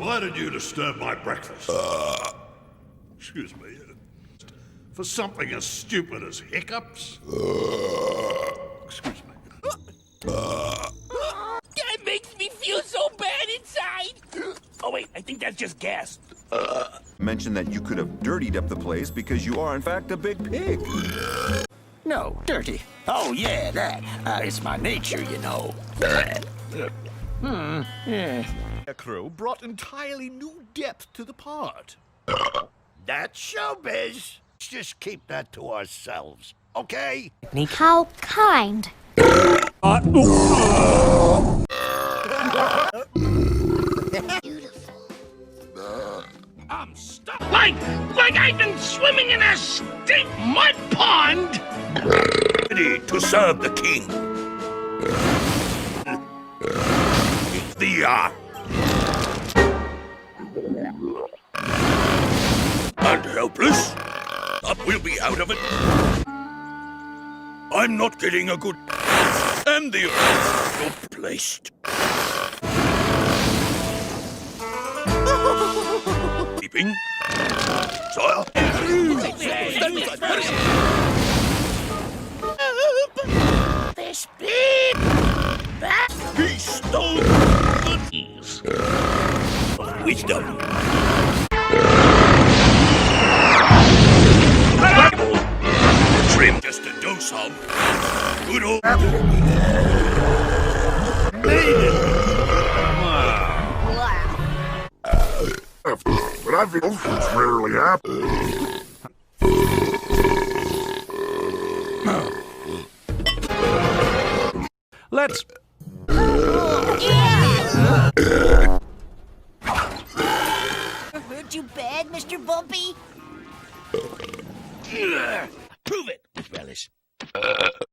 Why did you disturb my breakfast? Excuse me. For something as stupid as hiccups? Excuse me. That makes me feel so bad inside. Oh, wait, I think that's just gas. Mentioned that you could have dirtied up the place because you are, in fact, a big pig. No, dirty. Oh, yeah, that. It's my nature, you know. Yeah. Crow brought entirely new depth to the part. That's showbiz. Let's just keep that to ourselves, okay? How kind. I'm stuck. Like I've been swimming in a stink mud pond. Ready to serve the king. And helpless? Up we'll be out of it. I'm not getting a good... And the you're placed. Keeping. Sire. This big He stole the keys of wisdom. Trim just a dose of good old... But I feel it's rarely happens. Let's... Hurt you bad, Mr. Bumpy? Prove it, relish.